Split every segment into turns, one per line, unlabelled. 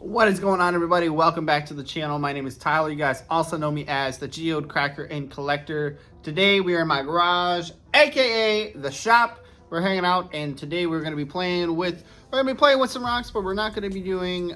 What is going on, everybody? Welcome back to the channel. My name is Tyler. You guys also know me as the Geode Cracker and Collector. Today we are in my garage, aka the shop. We're hanging out, and today we're going to be playing with some rocks, but we're not going to be doing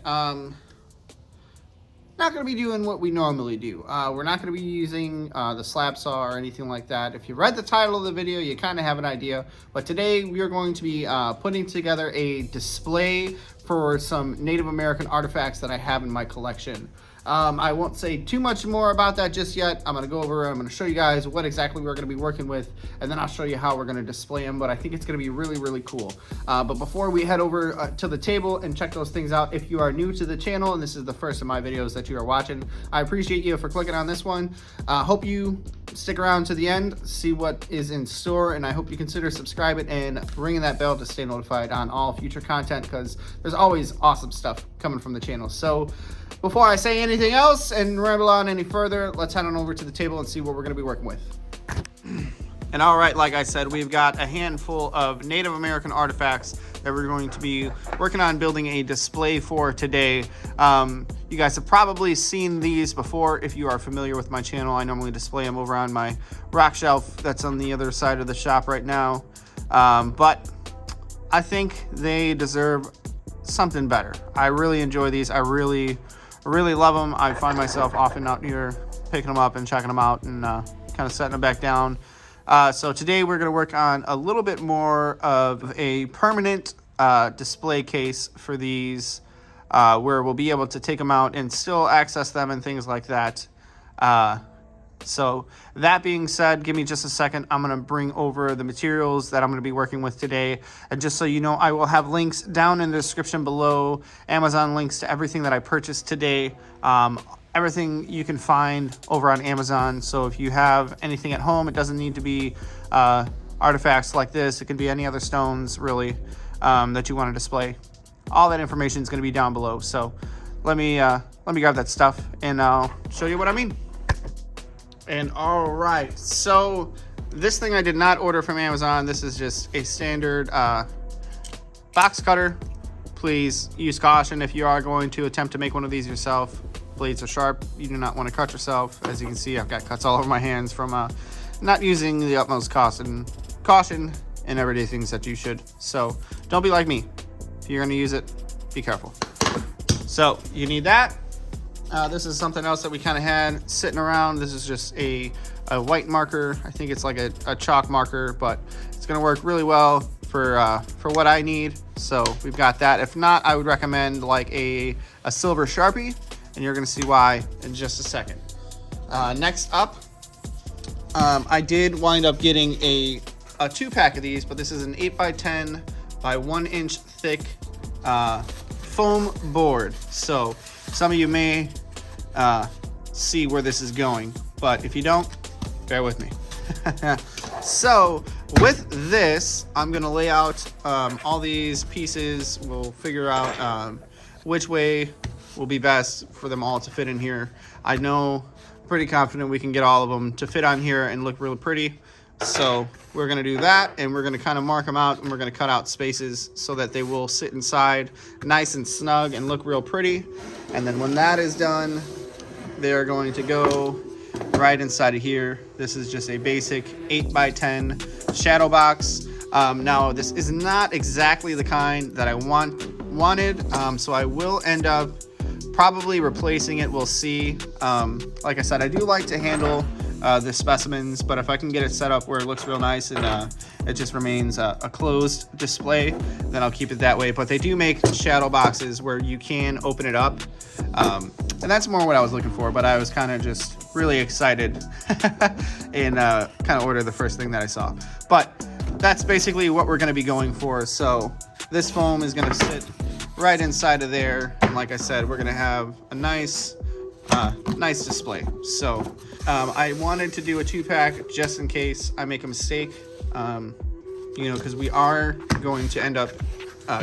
what we normally do. We're not going to be using the slab saw or anything like that. If you read the title of the video, you kind of have an idea. But today we are going to be putting together a display for some Native American artifacts that I have in my collection. I won't say too much more about that just yet. I'm going to show you guys what exactly we're going to be working with, and then I'll show you how we're going to display them. But I think it's going to be really, really cool. But before we head over to the table and check those things out, if you are new to the channel and this is the first of my videos that you are watching, I appreciate you for clicking on this one. Hope you stick around to the end, see what is in store, and I hope you consider subscribing and ringing that bell to stay notified on all future content, because there's always awesome stuff coming from the channel. So before I say anything else and ramble on any further, let's head on over to the table and see what we're going to be working with. And all right, like I said, we've got a handful of Native American artifacts that we're going to be working on building a display for today. You guys have probably seen these before if you are familiar with my channel. I normally display them over on my rock shelf that's on the other side of the shop right now. But I think they deserve something better. I really enjoy these. I really love them. I find myself often out here picking them up and checking them out and kind of setting them back down. So today we're going to work on a little bit more of a permanent display case for these, where we'll be able to take them out and still access them and things like that. So that being said, give me just a second. I'm going to bring over the materials that I'm going to be working with today. And just so you know, I will have links down in the description below, Amazon links to everything that I purchased today. Everything you can find over on Amazon. So if you have anything at home, it doesn't need to be artifacts like this. It can be any other stones, really, that you want to display. All that information is going to be down below. So let me grab that stuff and I'll show you what I mean. And all right, so this thing I did not order from Amazon. This is just a standard box cutter. Please use caution if you are going to attempt to make one of these yourself. Blades are sharp. You do not want to cut yourself. As you can see, I've got cuts all over my hands from not using the utmost caution in everyday things that you should. So don't be like me. If you're going to use it, be careful. So you need that. This is something else that we kind of had sitting around. This is just a white marker. I think it's like a chalk marker, but it's going to work really well for what I need. So we've got that. If not, I would recommend like a silver Sharpie, and you're going to see why in just a second. Next up, I did wind up getting a 2-pack of these, but this is an 8x10 by 1 inch thick foam board. So some of you may see where this is going, but if you don't, bear with me. So with this, I'm gonna lay out all these pieces. We'll figure out which way will be best for them all to fit in here. I know, pretty confident we can get all of them to fit on here and look really pretty. So we're going to do that, and we're going to kind of mark them out, and we're going to cut out spaces so that they will sit inside nice and snug and look real pretty. And then when that is done, they're going to go right inside of here. This is just a basic 8x10 shadow box. Now this is not exactly the kind that I wanted, so I will end up probably replacing it. We'll see. Like I said, I do like to handle the specimens, but if I can get it set up where it looks real nice and it just remains a closed display, then I'll keep it that way. But they do make shadow boxes where you can open it up, and that's more what I was looking for. But I was kind of just really excited and kind of ordered the first thing that I saw. But that's basically what we're going to be going for. So this foam is going to sit right inside of there, and like I said, we're going to have a nice display. So I wanted to do a 2-pack just in case I make a mistake, you know, because we are going to end up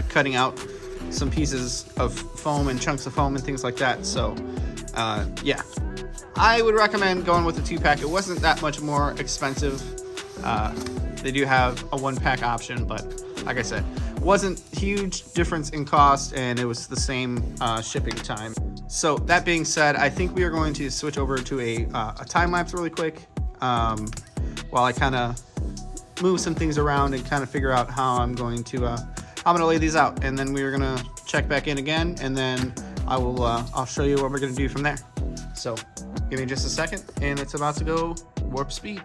cutting out some pieces of foam and chunks of foam and things like that. So yeah, I would recommend going with the 2-pack. It wasn't that much more expensive. They do have a 1-pack option, but like I said, Wasn't huge difference in cost, and it was the same shipping time. So that being said, I think we are going to switch over to a time lapse really quick while I kind of move some things around and kind of figure out how I'm going to lay these out, and then we're gonna check back in again, and then I'll show you what we're gonna do from there. So give me just a second, and it's about to go warp speed.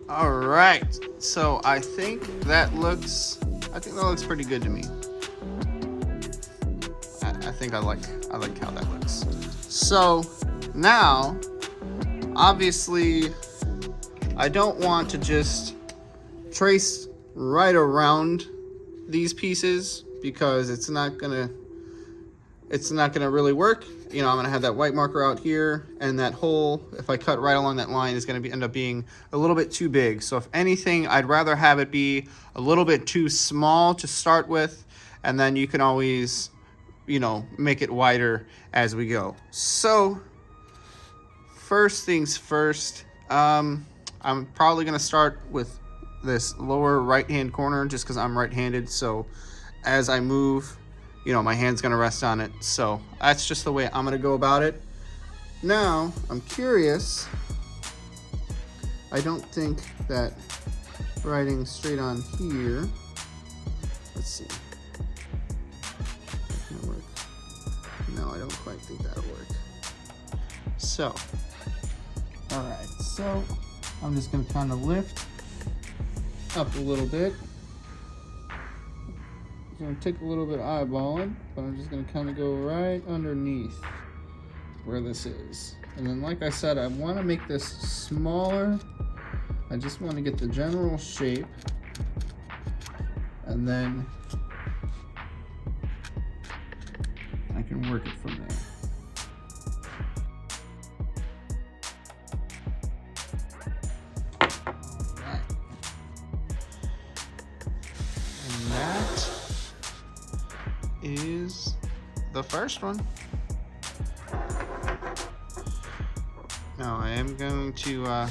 All right, so I think that looks pretty good to me. I think I like how that looks. So now, obviously, I don't want to just trace right around these pieces because it's not gonna really work. You know, I'm gonna have that white marker out here, and that hole, if I cut right along that line, is gonna end up being a little bit too big. So if anything, I'd rather have it be a little bit too small to start with, and then you can always, you know, make it wider as we go. So first things first, I'm probably gonna start with this lower right-hand corner just because I'm right-handed. So as I move, you know, my hand's gonna rest on it. So that's just the way I'm gonna go about it. Now, I'm curious. I don't think that writing straight on here, let's see. That can work. No, I don't quite think that'll work. So, all right, so I'm just gonna kind of lift up a little bit. It's gonna take a little bit of eyeballing, but I'm just gonna kind of go right underneath where this is. And then, like I said, I want to make this smaller. I just want to get the general shape, and then I can work it from there. Alright. And that is the first one. Now I am going to kind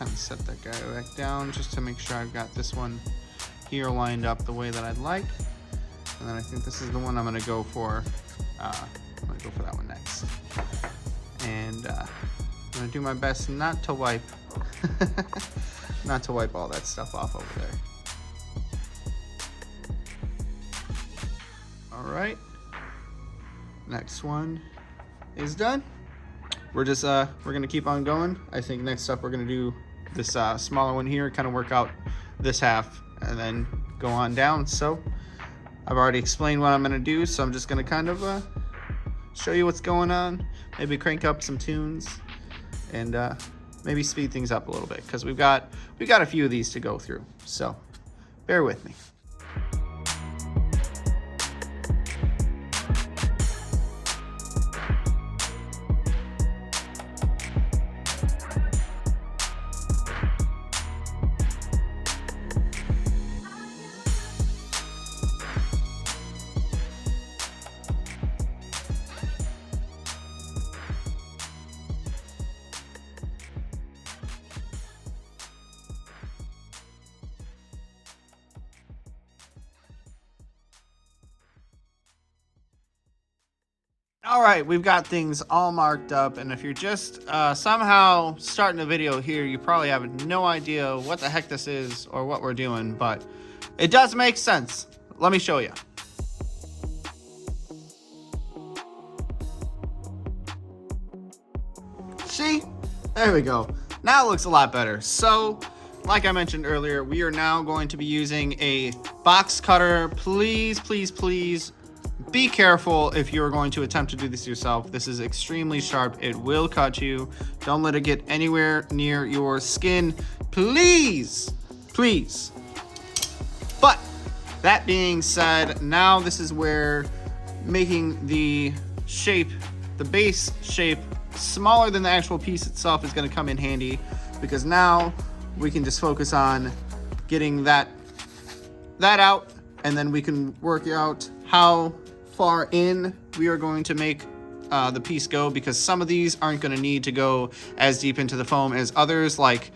of set that guy back down just to make sure I've got this one here lined up the way that I'd like. And then I think this is the one I'm going to go for. I'm going to go for that one next. And I'm going to do my best not to wipe all that stuff off over there. All right. Next one is done. We're just we're gonna keep on going. I think next up we're gonna do this smaller one here, kind of work out this half, and then go on down. So I've already explained what I'm gonna do, so I'm just gonna kind of show you what's going on, maybe crank up some tunes, and maybe speed things up a little bit because we got a few of these to go through. So bear with me. All right, we've got things all marked up, and if you're just somehow starting the video here, you probably have no idea what the heck this is or what we're doing, but it does make sense. Let me show you. See? There we go. Now it looks a lot better. So, like I mentioned earlier, we are now going to be using a box cutter. Please, please, please, be careful if you're going to attempt to do this yourself. This is extremely sharp. It will cut you. Don't let it get anywhere near your skin. Please, please. But that being said, now this is where making the shape, the base shape, smaller than the actual piece itself is going to come in handy, because now we can just focus on getting that out, and then we can work out how far in we are going to make the piece go, because some of these aren't going to need to go as deep into the foam as others. Like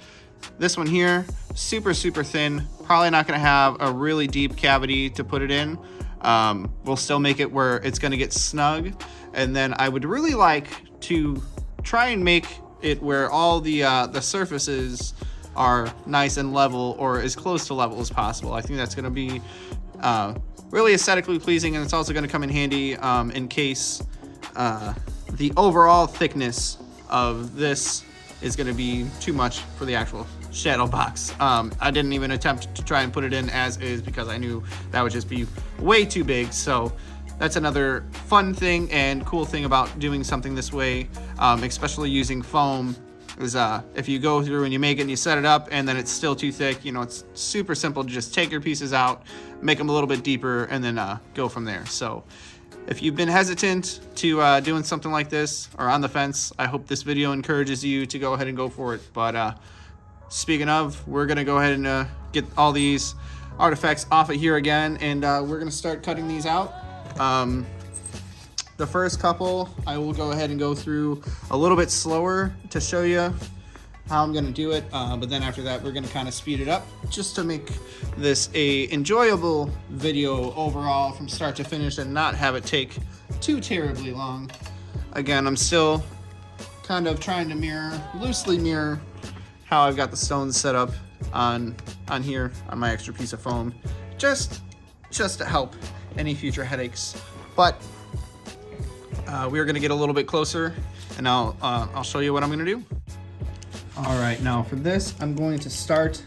this one here, super thin, probably not going to have a really deep cavity to put it in. We'll still make it where it's going to get snug. And then I would really like to try and make it where all the surfaces are nice and level, or as close to level as possible. I think that's going to be really aesthetically pleasing, and it's also going to come in handy in case the overall thickness of this is going to be too much for the actual shadow box. I didn't even attempt to try and put it in as is because I knew that would just be way too big. So that's another fun thing and cool thing about doing something this way, especially using foam, is if you go through and you make it and you set it up and then it's still too thick, you know, it's super simple to just take your pieces out, make them a little bit deeper, and then go from there. So if you've been hesitant to doing something like this or on the fence, I hope this video encourages you to go ahead and go for it. But speaking of, we're gonna go ahead and get all these artifacts off of here again, and we're gonna start cutting these out. The first couple I will go ahead and go through a little bit slower to show you how I'm going to do it, but then after that we're going to kind of speed it up just to make this a enjoyable video overall from start to finish and not have it take too terribly long. Again, I'm still kind of trying to loosely mirror how I've got the stones set up on here on my extra piece of foam, just to help any future headaches. But we're going to get a little bit closer, and I'll show you what I'm going to do. All right, now for this, I'm going to start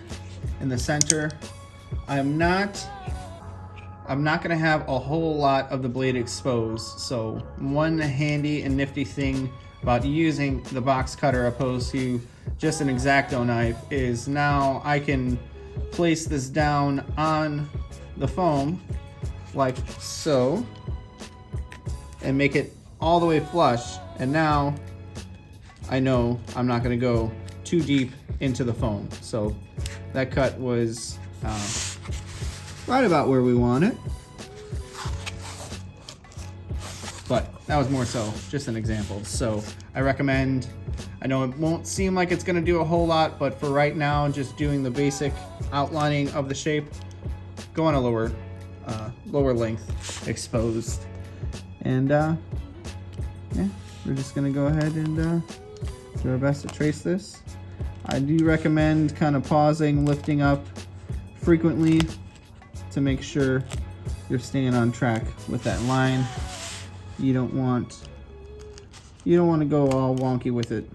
in the center. I'm not going to have a whole lot of the blade exposed. So one handy and nifty thing about using the box cutter opposed to just an X-Acto knife is now I can place this down on the foam like so and make it all the way flush, and now I know I'm not going to go too deep into the foam. So that cut was right about where we want it, but that was more so just an example. So I recommend, I know it won't seem like it's going to do a whole lot, but for right now, just doing the basic outlining of the shape, go on a lower length exposed. And yeah, we're just gonna go ahead and do our best to trace this. I do recommend kind of pausing, lifting up frequently to make sure you're staying on track with that line. You don't want to go all wonky with it.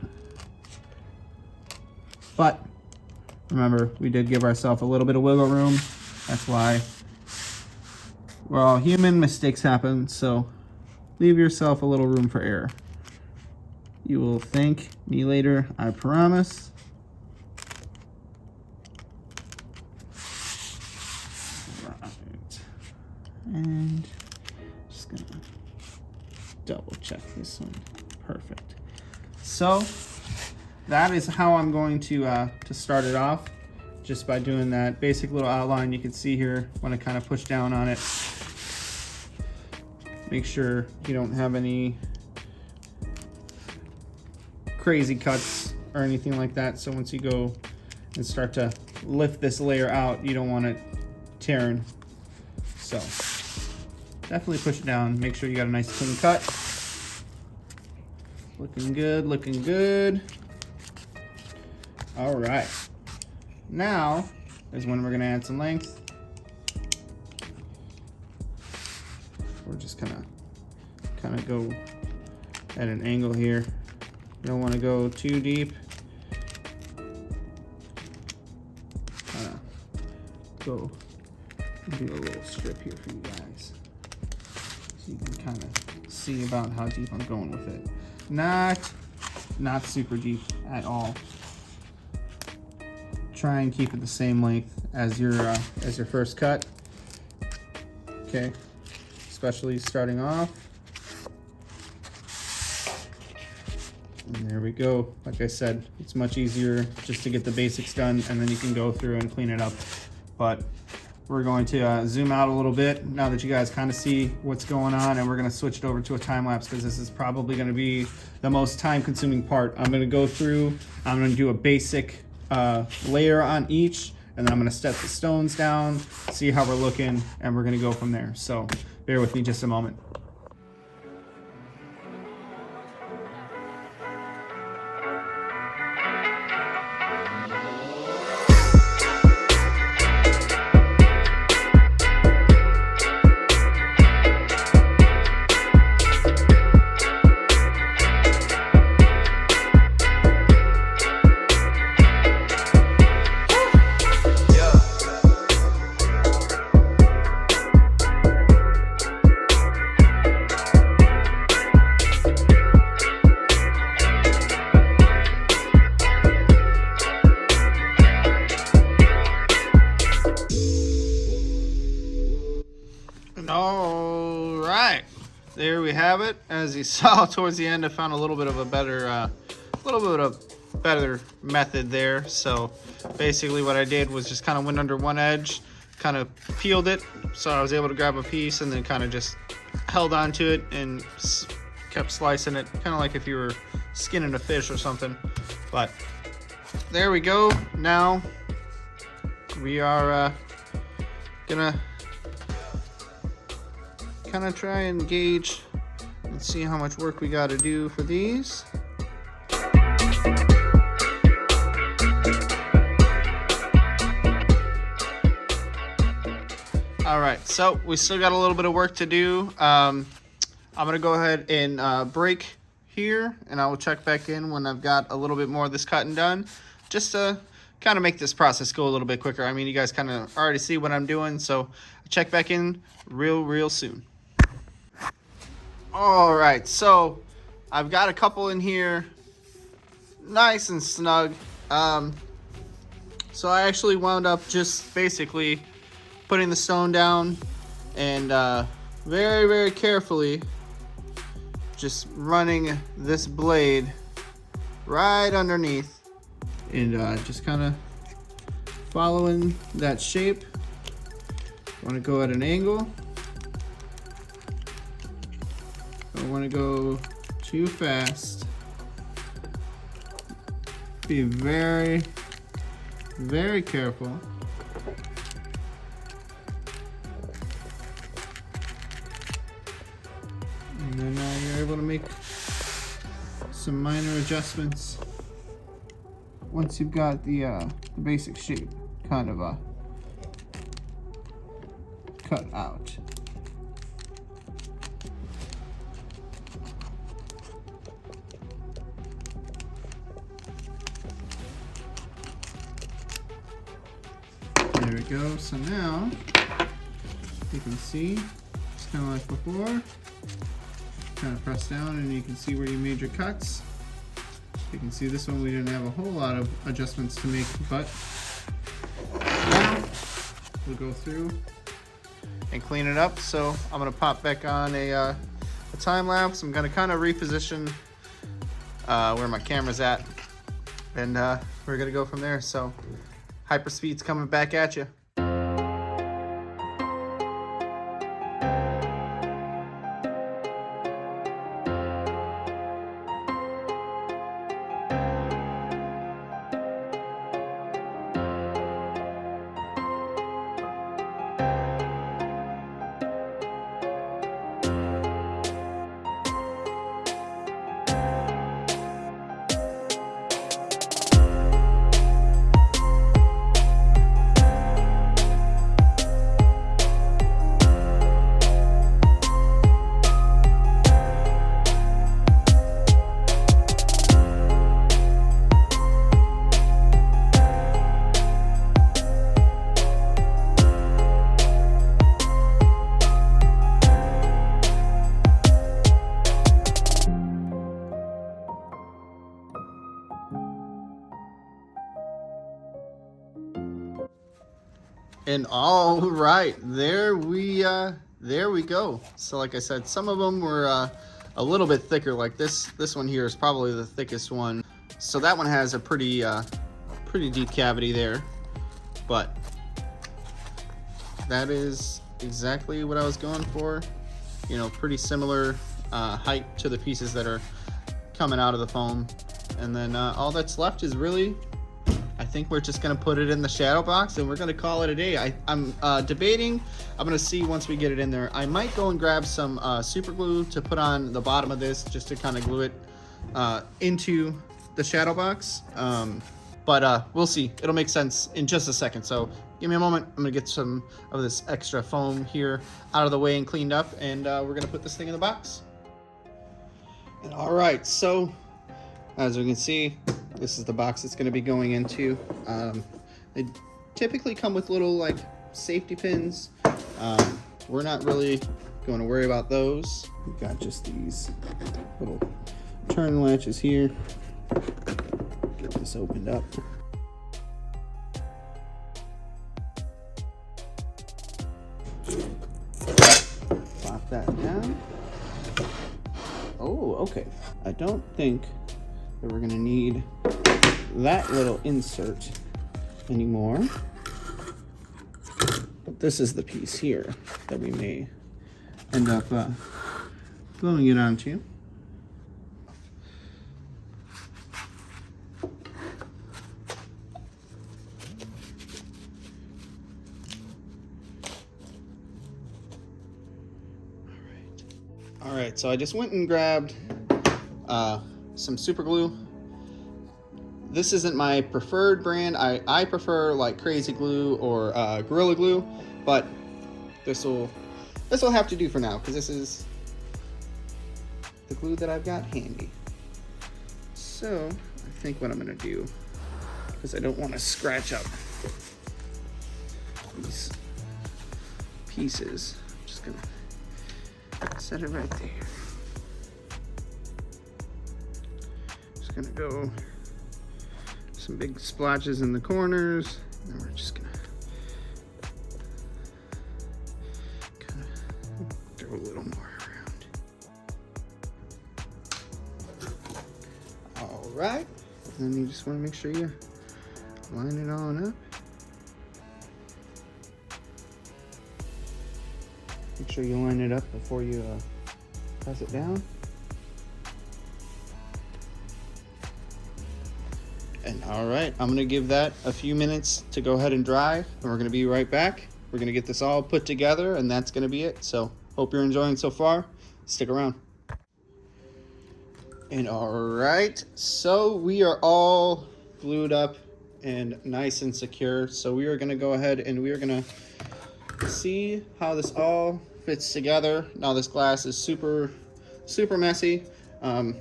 But remember, we did give ourselves a little bit of wiggle room. That's why we're all human, mistakes happen, so leave yourself a little room for error. You will thank me later, I promise. Right. And just gonna double check this one. Perfect. So that is how I'm going to start it off, just by doing that basic little outline. You can see here when I kind of push down on it. Make sure you don't have any crazy cuts or anything like that. So once you go and start to lift this layer out, you don't want it tearing. So definitely push it down. Make sure you got a nice clean cut. Looking good, looking good. All right. Now is when we're gonna add some length. We're just gonna kind of go at an angle here. You don't want to go too deep. Go do a little strip here for you guys, so you can kind of see about how deep I'm going with it. Not super deep at all. Try and keep it the same length as your first cut. Okay. Especially starting off. And there we go. Like I said, it's much easier just to get the basics done, and then you can go through and clean it up. But we're going to zoom out a little bit now that you guys kind of see what's going on, and we're going to switch it over to a time lapse because this is probably going to be the most time consuming part. I'm going to go through, I'm going to do a basic layer on each, and then I'm going to step the stones down, see how we're looking, and we're going to go from there. So bear with me just a moment. All right, there we have it. As you saw towards the end, I found a little bit of a better, method there. So basically, what I did was just kind of went under one edge, kind of peeled it, so I was able to grab a piece, and then kind of just held onto it and kept slicing it, kind of like if you were skinning a fish or something. But there we go. Now we are gonna kind of try and gauge and see how much work we got to do for these. All right, so we still got a little bit of work to do. I'm gonna go ahead and break here, and I will check back in when I've got a little bit more of this cut and done, just to kind of make this process go a little bit quicker. I mean, you guys kind of already see what I'm doing, so I'll check back in real soon. All right, so I've got a couple in here, nice and snug. So I actually wound up just basically putting the stone down and very carefully just running this blade right underneath, and just kind of following that shape. Want to go at an angle. Don't want to go too fast. Be very careful. And then you're able to make some minor adjustments once you've got the basic shape kind of cut out. There we go. So now you can see it's kind of like before. Kind of press down and you can see where you made your cuts. You can see this one we didn't have a whole lot of adjustments to make, but now we'll go through and clean it up. So I'm gonna pop back on a time lapse. I'm gonna kind of reposition where my camera's at, and we're gonna go from there. So hyperspeed's coming back at you. And all right, there we go. So like I said, some of them were a little bit thicker. Like this one here is probably the thickest one. So that one has a pretty deep cavity there. But that is exactly what I was going for. You know, pretty similar height to the pieces that are coming out of the foam. And then all that's left is really, I think we're just gonna put it in the shadow box and we're gonna call it a day. I'm debating, I'm gonna see once we get it in there. I might go and grab some super glue to put on the bottom of this just to kind of glue it into the shadow box. But we'll see. It'll make sense in just a second. So give me a moment. I'm gonna get some of this extra foam here out of the way and cleaned up, and we're gonna put this thing in the box. And all right, so as we can see, this is the box it's gonna be going into. They typically come with little like safety pins. We're not really going to worry about those. We've got just these little turn latches here. Get this opened up. Plop that down. Oh, okay. I don't think that we're gonna need that little insert anymore. But this is the piece here that we may end up gluing it onto. All right, so I just went and grabbed some super glue. This isn't my preferred brand. I prefer like Crazy Glue or Gorilla Glue, but this will have to do for now because this is the glue that I've got handy. So I think what I'm gonna do, because I don't want to scratch up these pieces, I'm just gonna set it right there. Just gonna go some big splotches in the corners, and we're just gonna kind of throw a little more around. All right, and then you just want to make sure you line it on up. Make sure you line it up before you press it down. And all right, I'm gonna give that a few minutes to go ahead and dry, and we're gonna be right back. We're gonna get this all put together, and that's gonna be it. So hope you're enjoying so far. Stick around. And all right, so we are all glued up and nice and secure. So we are gonna go ahead and we are gonna see how this all fits together. Now this glass is super messy, but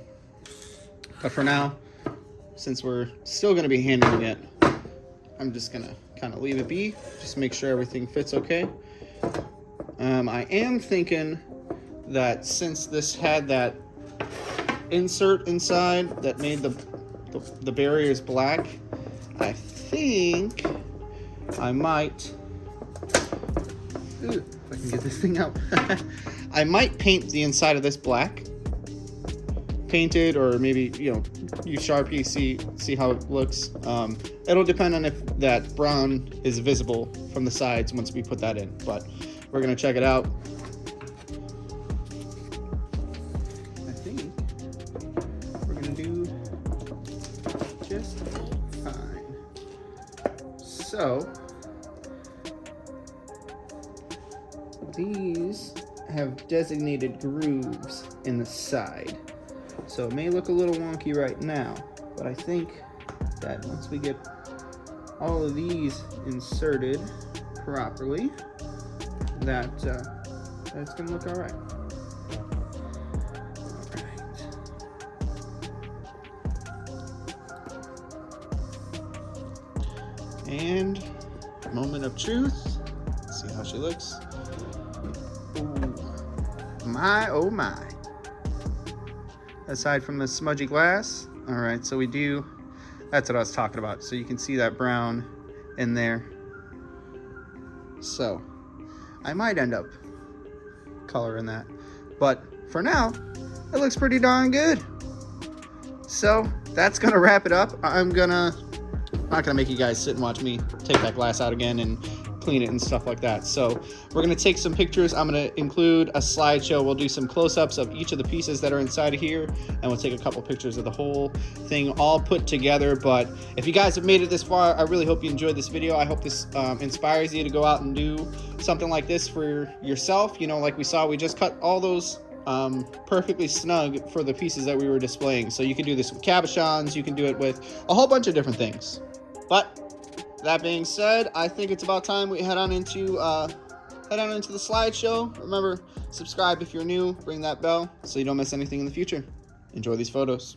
for now, since we're still going to be handling it, I'm just going to kind of leave it be, just make sure everything fits okay. I am thinking that since this had that insert inside that made the barriers black, I think I might, if I can get this thing out, I might paint the inside of this black. Paint it, or maybe, you know, use Sharpie, see how it looks. It'll depend on if that brown is visible from the sides once we put that in, but we're gonna check it out. I think we're gonna do just fine. So these have designated grooves in the side. So it may look a little wonky right now, but I think that once we get all of these inserted properly, that's gonna look all right. And moment of truth. Let's see how she looks. Ooh, my oh my. Aside from the smudgy glass. All right, so we do, that's what I was talking about. So you can see that brown in there. So I might end up coloring that, but for now, it looks pretty darn good. So that's gonna wrap it up. I'm not gonna make you guys sit and watch me take that glass out again and clean it and stuff like that. So we're going to take some pictures. I'm going to include a slideshow. We'll do some close-ups of each of the pieces that are inside of here, and we'll take a couple pictures of the whole thing all put together. But if you guys have made it this far, I really hope you enjoyed this video. I hope this inspires you to go out and do something like this for yourself. You know, like we saw, we just cut all those perfectly snug for the pieces that we were displaying. So you can do this with cabochons, you can do it with a whole bunch of different things. But that being said, I think it's about time we head on into the slideshow. Remember, subscribe if you're new, ring that bell so you don't miss anything in the future. Enjoy these photos.